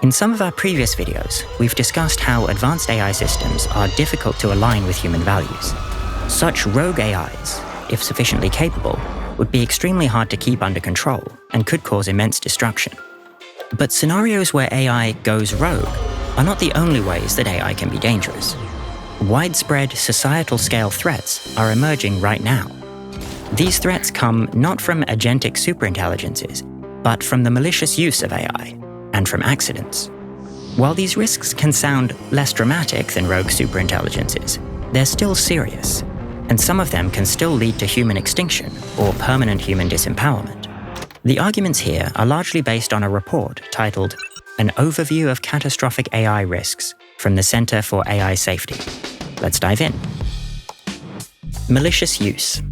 In some of our previous videos, we've discussed how advanced AI systems are difficult to align with human values. Such rogue AIs, if sufficiently capable, would be extremely hard to keep under control and could cause immense destruction. But scenarios where AI goes rogue are not the only ways that AI can be dangerous. Widespread societal-scale threats are emerging right now. These threats come not from agentic superintelligences, but from the malicious use of AI, and from accidents. While these risks can sound less dramatic than rogue superintelligences, they're still serious, and some of them can still lead to human extinction or permanent human disempowerment. The arguments here are largely based on a report titled An Overview of Catastrophic AI Risks from the Center for AI Safety. Let's dive in. Malicious use.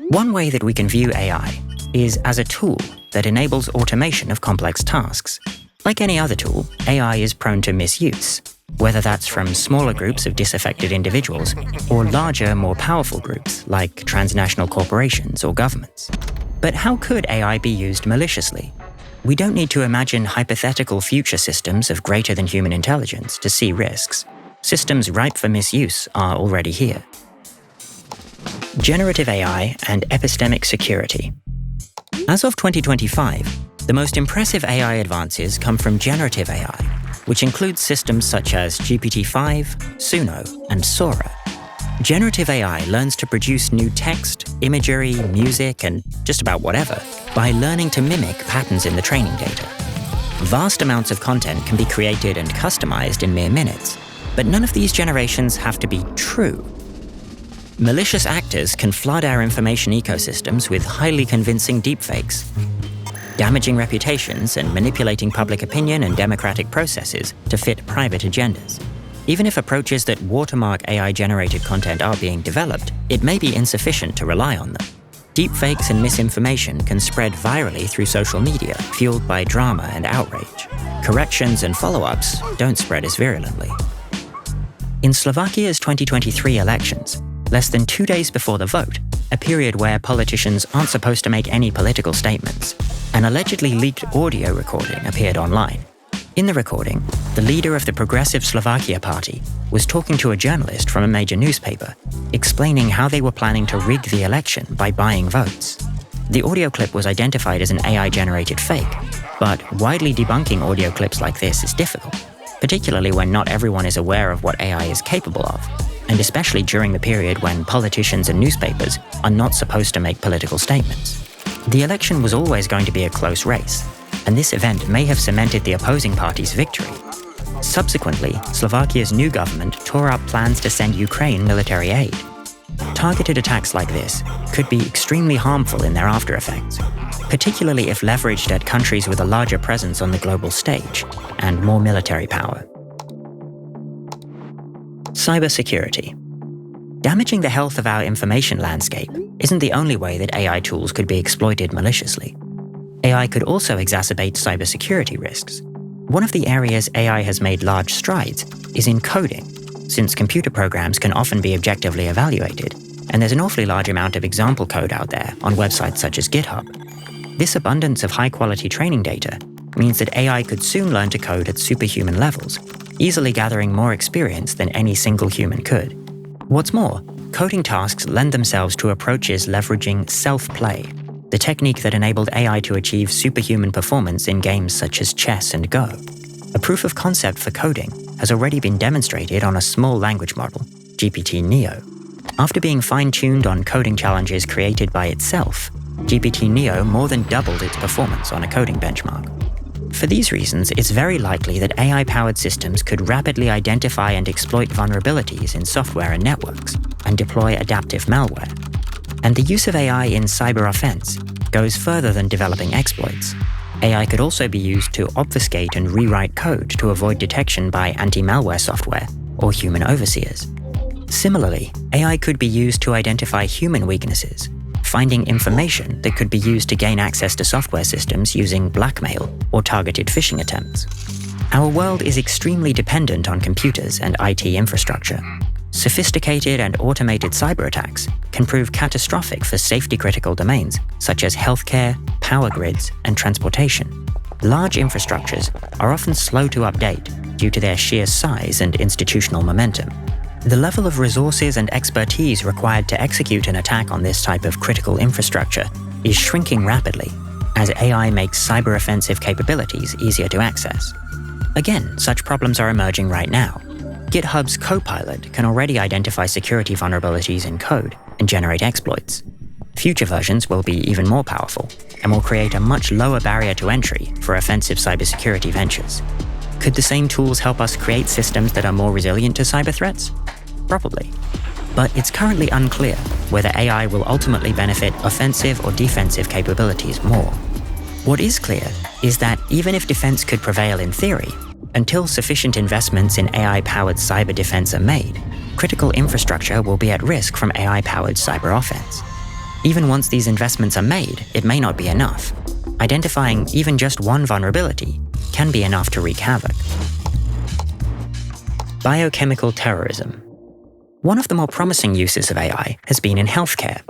One way that we can view AI is as a tool that enables automation of complex tasks. Like any other tool, AI is prone to misuse, whether that's from smaller groups of disaffected individuals or larger, more powerful groups like transnational corporations or governments. But how could AI be used maliciously? We don't need to imagine hypothetical future systems of greater than human intelligence to see risks. Systems ripe for misuse are already here. Generative AI and epistemic security. As of 2025, the most impressive AI advances come from generative AI, which includes systems such as GPT-5, Suno, and Sora. Generative AI learns to produce new text, imagery, music, and just about whatever by learning to mimic patterns in the training data. Vast amounts of content can be created and customized in mere minutes, but none of these generations have to be true. Malicious actors can flood our information ecosystems with highly convincing deepfakes, damaging reputations and manipulating public opinion and democratic processes to fit private agendas. Even if approaches that watermark AI-generated content are being developed, it may be insufficient to rely on them. Deepfakes and misinformation can spread virally through social media, fueled by drama and outrage. Corrections and follow-ups don't spread as virulently. In Slovakia's 2023 elections, less than 2 days before the vote, a period where politicians aren't supposed to make any political statements, an allegedly leaked audio recording appeared online. In the recording, the leader of the Progressive Slovakia party was talking to a journalist from a major newspaper, explaining how they were planning to rig the election by buying votes. The audio clip was identified as an AI-generated fake, but widely debunking audio clips like this is difficult, particularly when not everyone is aware of what AI is capable of, and especially during the period when politicians and newspapers are not supposed to make political statements. The election was always going to be a close race, and this event may have cemented the opposing party's victory. Subsequently, Slovakia's new government tore up plans to send Ukraine military aid. Targeted attacks like this could be extremely harmful in their after effects, particularly if leveraged at countries with a larger presence on the global stage and more military power. Cybersecurity. Damaging the health of our information landscape isn't the only way that AI tools could be exploited maliciously. AI could also exacerbate cybersecurity risks. One of the areas AI has made large strides is in coding, since computer programs can often be objectively evaluated, and there's an awfully large amount of example code out there on websites such as GitHub. This abundance of high-quality training data means that AI could soon learn to code at superhuman levels, easily gathering more experience than any single human could. What's more, coding tasks lend themselves to approaches leveraging self-play, the technique that enabled AI to achieve superhuman performance in games such as chess and Go. A proof of concept for coding has already been demonstrated on a small language model, GPT-Neo. After being fine-tuned on coding challenges created by itself, GPT-Neo more than doubled its performance on a coding benchmark. For these reasons, it's very likely that AI-powered systems could rapidly identify and exploit vulnerabilities in software and networks, and deploy adaptive malware. And the use of AI in cyber offense goes further than developing exploits. AI could also be used to obfuscate and rewrite code to avoid detection by anti-malware software or human overseers. Similarly, AI could be used to identify human weaknesses, finding information that could be used to gain access to software systems using blackmail or targeted phishing attempts. Our world is extremely dependent on computers and IT infrastructure. Sophisticated and automated cyberattacks can prove catastrophic for safety-critical domains such as healthcare, power grids, and transportation. Large infrastructures are often slow to update due to their sheer size and institutional momentum. The level of resources and expertise required to execute an attack on this type of critical infrastructure is shrinking rapidly as AI makes cyber-offensive capabilities easier to access. Again, such problems are emerging right now. GitHub's Copilot can already identify security vulnerabilities in code and generate exploits. Future versions will be even more powerful and will create a much lower barrier to entry for offensive cybersecurity ventures. Could the same tools help us create systems that are more resilient to cyber threats? Probably. But it's currently unclear whether AI will ultimately benefit offensive or defensive capabilities more. What is clear is that even if defense could prevail in theory, until sufficient investments in AI-powered cyber defense are made, critical infrastructure will be at risk from AI-powered cyber offense. Even once these investments are made, it may not be enough. Identifying even just one vulnerability can be enough to wreak havoc. Biochemical terrorism. One of the more promising uses of AI has been in healthcare.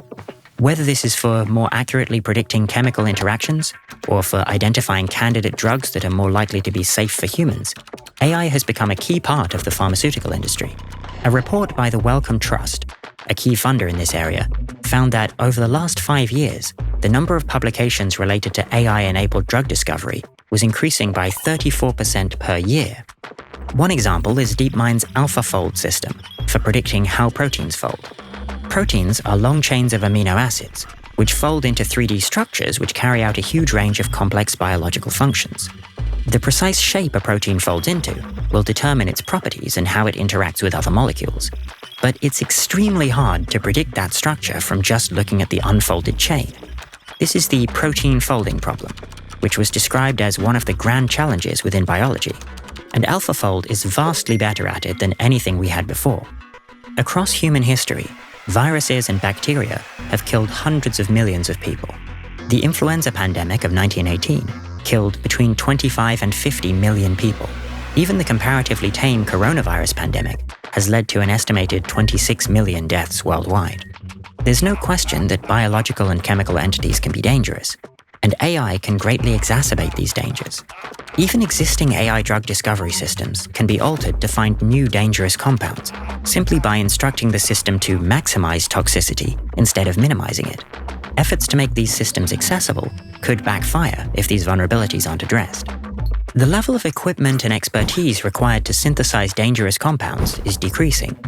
Whether this is for more accurately predicting chemical interactions or for identifying candidate drugs that are more likely to be safe for humans, AI has become a key part of the pharmaceutical industry. A report by the Wellcome Trust, a key funder in this area, found that over the last 5 years, the number of publications related to AI-enabled drug discovery was increasing by 34% per year. One example is DeepMind's AlphaFold system for predicting how proteins fold. Proteins are long chains of amino acids, which fold into 3D structures which carry out a huge range of complex biological functions. The precise shape a protein folds into will determine its properties and how it interacts with other molecules. But it's extremely hard to predict that structure from just looking at the unfolded chain. This is the protein folding problem, which was described as one of the grand challenges within biology. And AlphaFold is vastly better at it than anything we had before. Across human history, viruses and bacteria have killed hundreds of millions of people. The influenza pandemic of 1918 killed between 25 and 50 million people. Even the comparatively tame coronavirus pandemic has led to an estimated 26 million deaths worldwide. There's no question that biological and chemical entities can be dangerous, and AI can greatly exacerbate these dangers. Even existing AI drug discovery systems can be altered to find new dangerous compounds, simply by instructing the system to maximize toxicity instead of minimizing it. Efforts to make these systems accessible could backfire if these vulnerabilities aren't addressed. The level of equipment and expertise required to synthesize dangerous compounds is decreasing.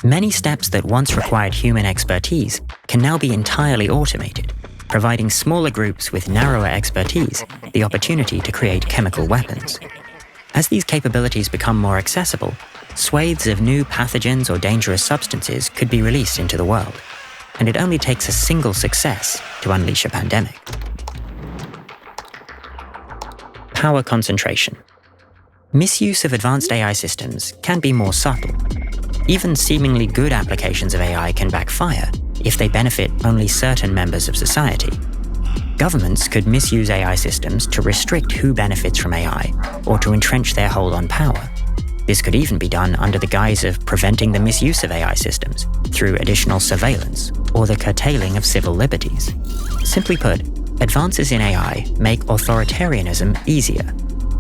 Many steps that once required human expertise can now be entirely automated, providing smaller groups with narrower expertise the opportunity to create chemical weapons. As these capabilities become more accessible, swathes of new pathogens or dangerous substances could be released into the world, and it only takes a single success to unleash a pandemic. Power concentration. Misuse of advanced AI systems can be more subtle. Even seemingly good applications of AI can backfire if they benefit only certain members of society. Governments could misuse AI systems to restrict who benefits from AI or to entrench their hold on power. This could even be done under the guise of preventing the misuse of AI systems through additional surveillance or the curtailing of civil liberties. Simply put, advances in AI make authoritarianism easier.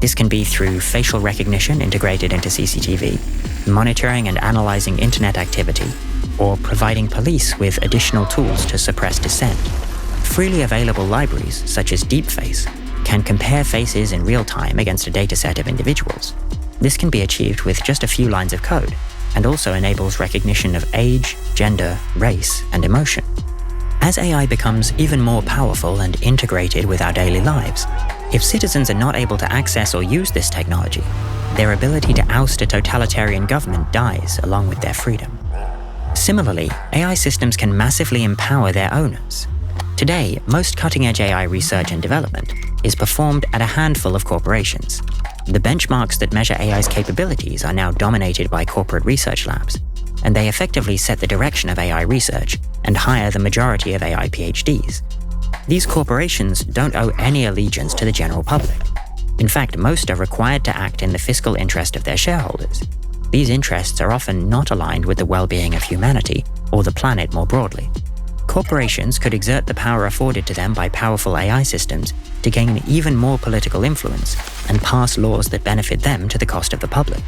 This can be through facial recognition integrated into CCTV, monitoring and analyzing internet activity, or providing police with additional tools to suppress dissent. Freely available libraries, such as deepfake, can compare faces in real time against a dataset of individuals. This can be achieved with just a few lines of code, and also enables recognition of age, gender, race, and emotion. As AI becomes even more powerful and integrated with our daily lives, if citizens are not able to access or use this technology, their ability to oust a totalitarian government dies along with their freedom. Similarly, AI systems can massively empower their owners. Today, most cutting-edge AI research and development is performed at a handful of corporations. The benchmarks that measure AI's capabilities are now dominated by corporate research labs, and they effectively set the direction of AI research and hire the majority of AI PhDs. These corporations don't owe any allegiance to the general public. In fact, most are required to act in the fiscal interest of their shareholders. These interests are often not aligned with the well-being of humanity or the planet more broadly. Corporations could exert the power afforded to them by powerful AI systems to gain even more political influence and pass laws that benefit them to the cost of the public.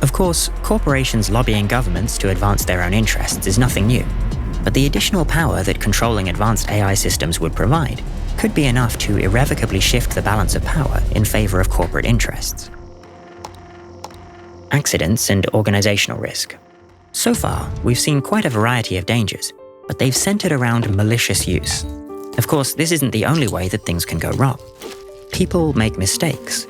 Of course, corporations lobbying governments to advance their own interests is nothing new, but the additional power that controlling advanced AI systems would provide could be enough to irrevocably shift the balance of power in favor of corporate interests. Accidents and organizational risk. So far, we've seen quite a variety of dangers, but they've centered around malicious use. Of course, this isn't the only way that things can go wrong. People make mistakes,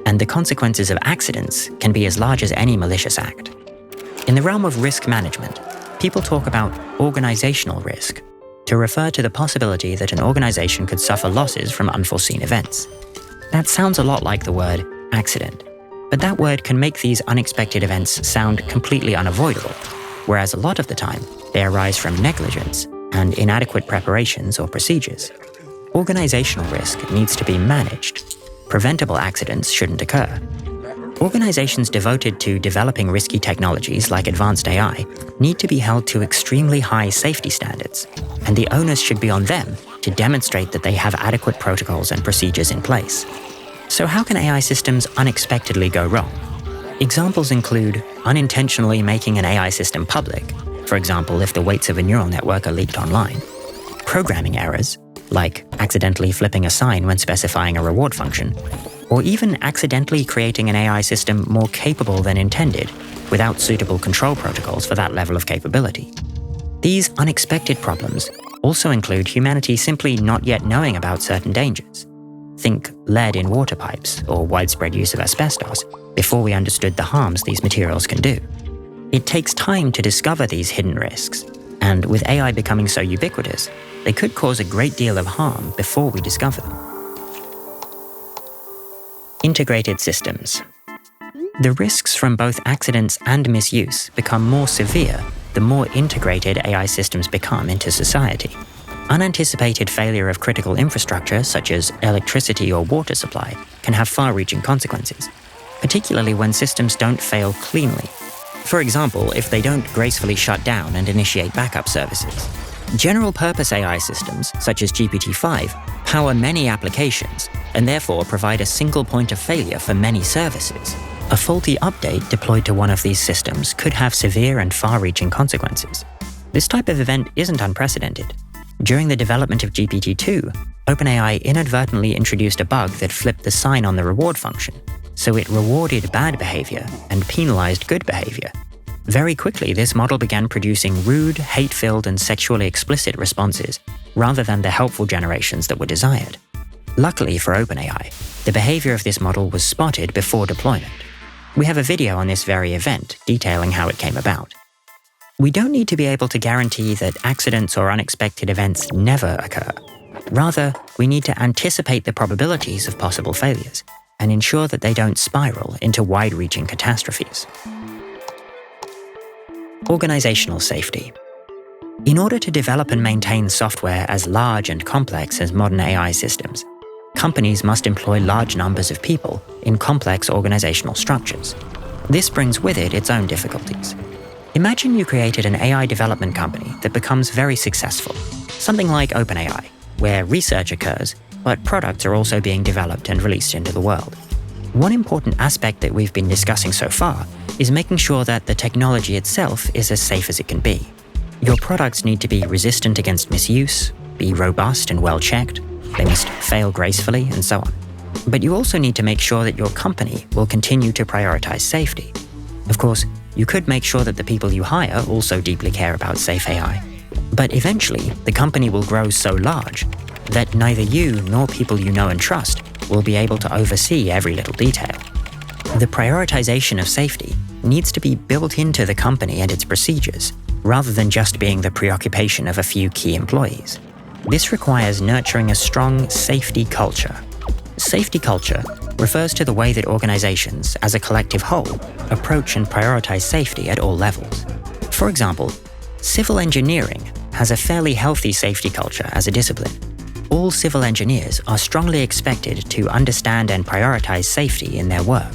and the consequences of accidents can be as large as any malicious act. In the realm of risk management, people talk about organizational risk to refer to the possibility that an organization could suffer losses from unforeseen events. That sounds a lot like the word accident, but that word can make these unexpected events sound completely unavoidable, whereas a lot of the time, they arise from negligence and inadequate preparations or procedures. Organizational risk needs to be managed. Preventable accidents shouldn't occur. Organizations devoted to developing risky technologies like advanced AI need to be held to extremely high safety standards, and the onus should be on them to demonstrate that they have adequate protocols and procedures in place. So how can AI systems unexpectedly go wrong? Examples include unintentionally making an AI system public, for example if the weights of a neural network are leaked online, programming errors, like accidentally flipping a sign when specifying a reward function, or even accidentally creating an AI system more capable than intended without suitable control protocols for that level of capability. These unexpected problems also include humanity simply not yet knowing about certain dangers. Think lead in water pipes or widespread use of asbestos before we understood the harms these materials can do. It takes time to discover these hidden risks, and with AI becoming so ubiquitous, they could cause a great deal of harm before we discover them. Integrated systems. The risks from both accidents and misuse become more severe the more integrated AI systems become into society. Unanticipated failure of critical infrastructure, such as electricity or water supply, can have far-reaching consequences, particularly when systems don't fail cleanly. For example, if they don't gracefully shut down and initiate backup services. General-purpose AI systems, such as GPT-5, power many applications and therefore provide a single point of failure for many services. A faulty update deployed to one of these systems could have severe and far-reaching consequences. This type of event isn't unprecedented. During the development of GPT-2, OpenAI inadvertently introduced a bug that flipped the sign on the reward function, so it rewarded bad behavior and penalized good behavior. Very quickly, this model began producing rude, hate-filled, and sexually explicit responses, rather than the helpful generations that were desired. Luckily for OpenAI, the behavior of this model was spotted before deployment. We have a video on this very event detailing how it came about. We don't need to be able to guarantee that accidents or unexpected events never occur. Rather, we need to anticipate the probabilities of possible failures and ensure that they don't spiral into wide-reaching catastrophes. Organizational safety. In order to develop and maintain software as large and complex as modern AI systems, companies must employ large numbers of people in complex organizational structures. This brings with it its own difficulties. Imagine you created an AI development company that becomes very successful, something like OpenAI, where research occurs, but products are also being developed and released into the world. One important aspect that we've been discussing so far is making sure that the technology itself is as safe as it can be. Your products need to be resistant against misuse, be robust and well-checked, they must fail gracefully, and so on. But you also need to make sure that your company will continue to prioritize safety. Of course, you could make sure that the people you hire also deeply care about safe AI. But eventually, the company will grow so large that neither you nor people you know and trust will be able to oversee every little detail. The prioritization of safety needs to be built into the company and its procedures, rather than just being the preoccupation of a few key employees. This requires nurturing a strong safety culture. Safety culture refers to the way that organizations, as a collective whole, approach and prioritize safety at all levels. For example, civil engineering has a fairly healthy safety culture as a discipline. All civil engineers are strongly expected to understand and prioritize safety in their work.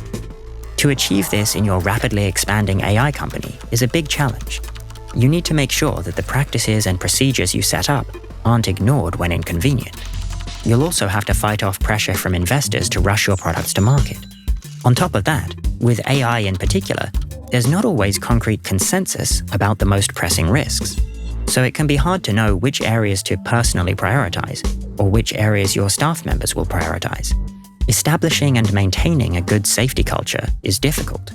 To achieve this in your rapidly expanding AI company is a big challenge. You need to make sure that the practices and procedures you set up aren't ignored when inconvenient. You'll also have to fight off pressure from investors to rush your products to market. On top of that, with AI in particular, there's not always concrete consensus about the most pressing risks. So it can be hard to know which areas to personally prioritize, or which areas your staff members will prioritize. Establishing and maintaining a good safety culture is difficult.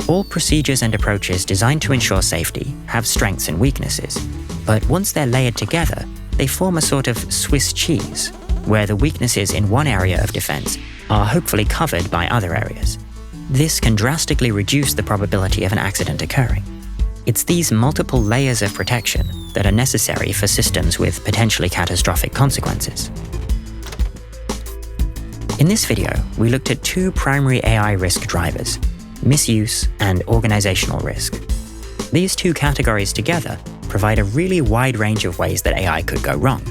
All procedures and approaches designed to ensure safety have strengths and weaknesses, but once they're layered together, they form a sort of Swiss cheese, where the weaknesses in one area of defense are hopefully covered by other areas. This can drastically reduce the probability of an accident occurring. It's these multiple layers of protection that are necessary for systems with potentially catastrophic consequences. In this video, we looked at two primary AI risk drivers: misuse and organizational risk. These two categories together provide a really wide range of ways that AI could go wrong,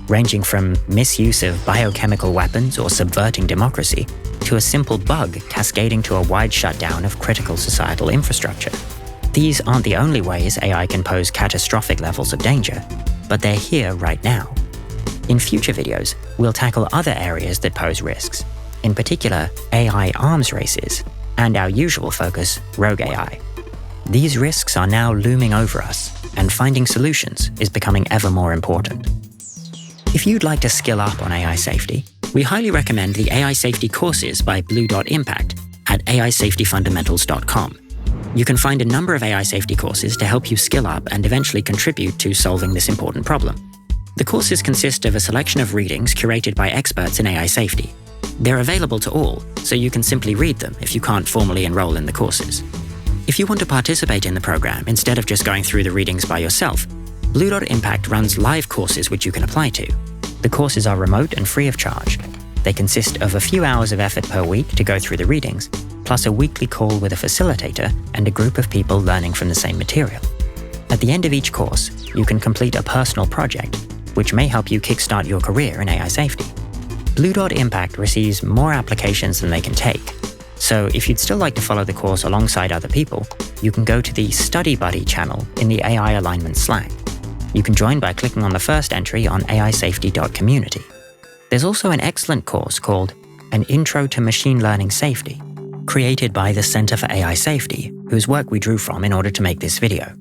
ranging from misuse of biochemical weapons or subverting democracy to a simple bug cascading to a wide shutdown of critical societal infrastructure. These aren't the only ways AI can pose catastrophic levels of danger, but they're here right now. In future videos, we'll tackle other areas that pose risks, in particular AI arms races, and our usual focus, rogue AI. These risks are now looming over us, and finding solutions is becoming ever more important. If you'd like to skill up on AI safety, we highly recommend the AI Safety courses by Blue.Impact at AISafetyFundamentals.com. You can find a number of AI safety courses to help you skill up and eventually contribute to solving this important problem. The courses consist of a selection of readings curated by experts in AI safety. They're available to all, so you can simply read them if you can't formally enroll in the courses. If you want to participate in the program instead of just going through the readings by yourself, Blue.Impact runs live courses which you can apply to. The courses are remote and free of charge. They consist of a few hours of effort per week to go through the readings, plus a weekly call with a facilitator and a group of people learning from the same material. At the end of each course, you can complete a personal project, which may help you kickstart your career in AI safety. Blue.Impact receives more applications than they can take, so if you'd still like to follow the course alongside other people, you can go to the Study Buddy channel in the AI Alignment Slack. You can join by clicking on the first entry on aisafety.community. There's also an excellent course called An Intro to Machine Learning Safety, created by the Center for AI Safety, whose work we drew from in order to make this video.